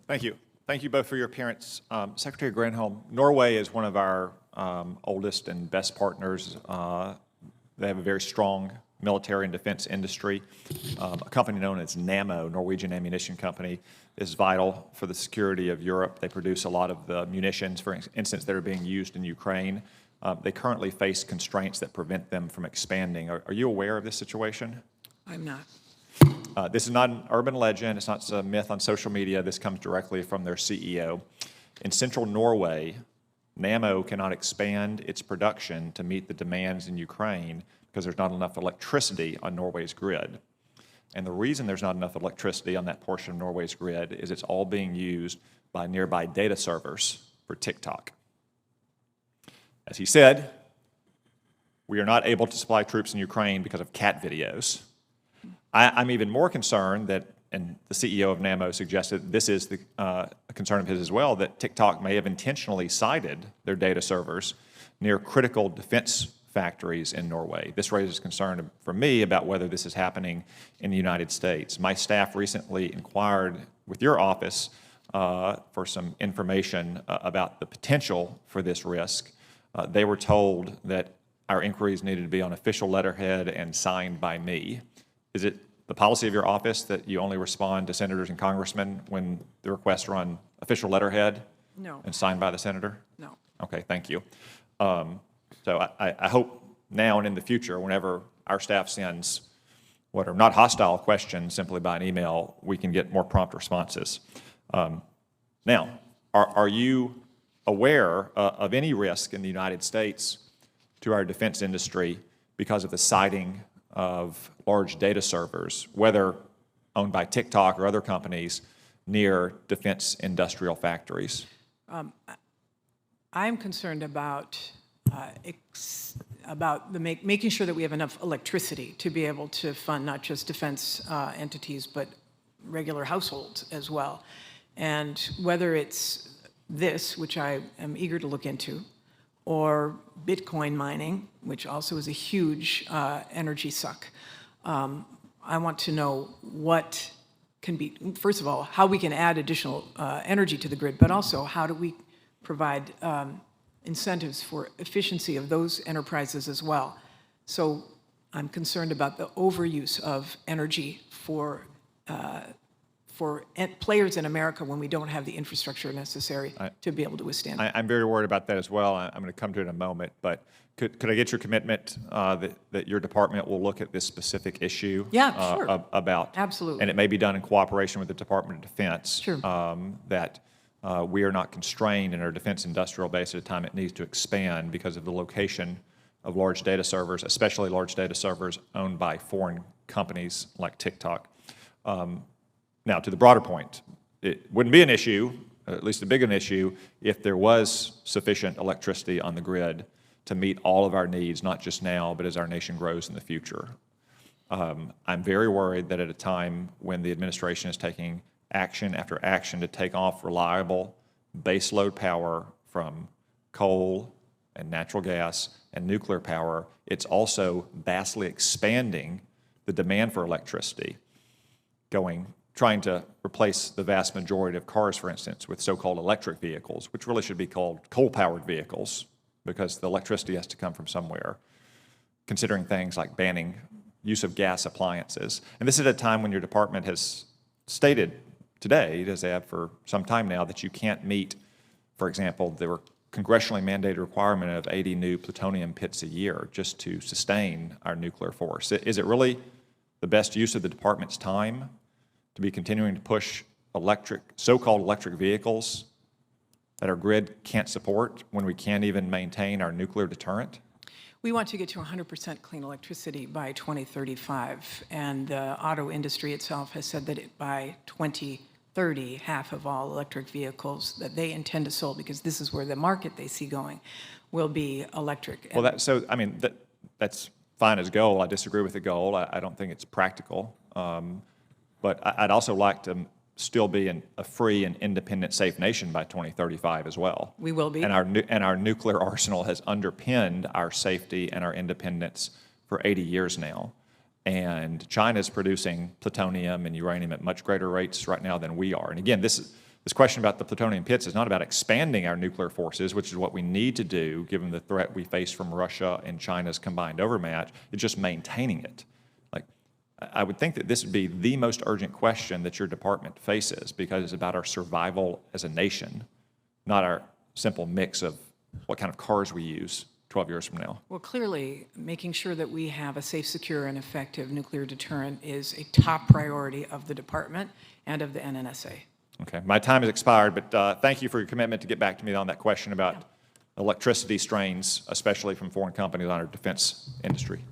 Thank you. Thank you both for your appearance. Secretary Granholm, Norway is one of our oldest and best partners. They have a very strong military and defense industry. A company known as Nammo, Norwegian Ammunition Company, is vital for the security of Europe. They produce a lot of the munitions, for instance, that are being used in Ukraine. They currently face constraints that prevent them from expanding. Are you aware of this situation? I'm not. This is not an urban legend. It's not a myth on social media. This comes directly from their CEO. In central Norway, Nammo cannot expand its production to meet the demands in Ukraine because there's not enough electricity on Norway's grid. And the reason there's not enough electricity on that portion of Norway's grid is it's all being used by nearby data servers for TikTok. As he said, we are not able to supply troops in Ukraine because of cat videos. I'm even more concerned that, and the CEO of Nammo suggested this is a concern of his as well, that TikTok may have intentionally sited their data servers near critical defense factories in Norway. This raises concern for me about whether this is happening in the United States. My staff recently inquired with your office for some information about the potential for this risk. They were told that our inquiries needed to be on official letterhead and signed by me. Is it the policy of your office that you only respond to senators and congressmen when the requests are on official letterhead? No. And signed by the senator? No. Okay, thank you. So I hope now and in the future, whenever our staff sends what are not hostile questions simply by an email, we can get more prompt responses. Now, are you aware of any risk in the United States to our defense industry because of the siting of large data servers, whether owned by TikTok or other companies, near defense industrial factories? I'm concerned about making sure that we have enough electricity to be able to fund not just defense entities, but regular households as well. And whether it's this, which I am eager to look into, or Bitcoin mining, which also is a huge energy suck. I want to know what can be, first of all, how we can add additional energy to the grid, but also how do we provide incentives for efficiency of those enterprises as well. So I'm concerned about the overuse of energy for players in America when we don't have the infrastructure necessary to be able to withstand it. I'm very worried about that as well. I'm going to come to it in a moment, but could I get your commitment that your department will look at this specific issue? Yeah, sure. About Absolutely. And it may be done in cooperation with the Department of Defense. Sure. That we are not constrained in our defense industrial base at a time it needs to expand because of the location of large data servers, especially large data servers owned by foreign companies like TikTok. Now, to the broader point, it wouldn't be an issue, at least a big an issue, if there was sufficient electricity on the grid to meet all of our needs, not just now, but as our nation grows in the future. I'm very worried that at a time when the administration is taking action after action to take off reliable baseload power from coal and natural gas and nuclear power, it's also vastly expanding the demand for electricity, trying to replace the vast majority of cars, for instance, with so-called electric vehicles, which really should be called coal-powered vehicles because the electricity has to come from somewhere, considering things like banning use of gas appliances. And this is at a time when your department has stated today, as they have for some time now, that you can't meet, for example, the congressionally mandated requirement of 80 new plutonium pits a year just to sustain our nuclear force. Is it really the best use of the department's time to be continuing to push so-called electric vehicles that our grid can't support when we can't even maintain our nuclear deterrent? We want to get to 100% clean electricity by 2035, and the auto industry itself has said that by 2030, half of all electric vehicles that they intend to sell, because this is where the market they see going, will be electric. Well, that's fine as a goal. I disagree with the goal. I don't think it's practical. But I'd also like to still be a free and independent, safe nation by 2035 as well. We will be. And our nuclear arsenal has underpinned our safety and our independence for 80 years now. And China is producing plutonium and uranium at much greater rates right now than we are. And again, this this question about the plutonium pits is not about expanding our nuclear forces, which is what we need to do given the threat we face from Russia and China's combined overmatch. It's just maintaining it. Like, I would think that this would be the most urgent question that your department faces, because it's about our survival as a nation, not our simple mix of what kind of cars we use 12 years from now. Well, clearly, making sure that we have a safe, secure, and effective nuclear deterrent is a top priority of the department and of the NNSA. Okay, my time has expired, but thank you for your commitment to get back to me on that question about electricity strains, especially from foreign companies on our defense industry.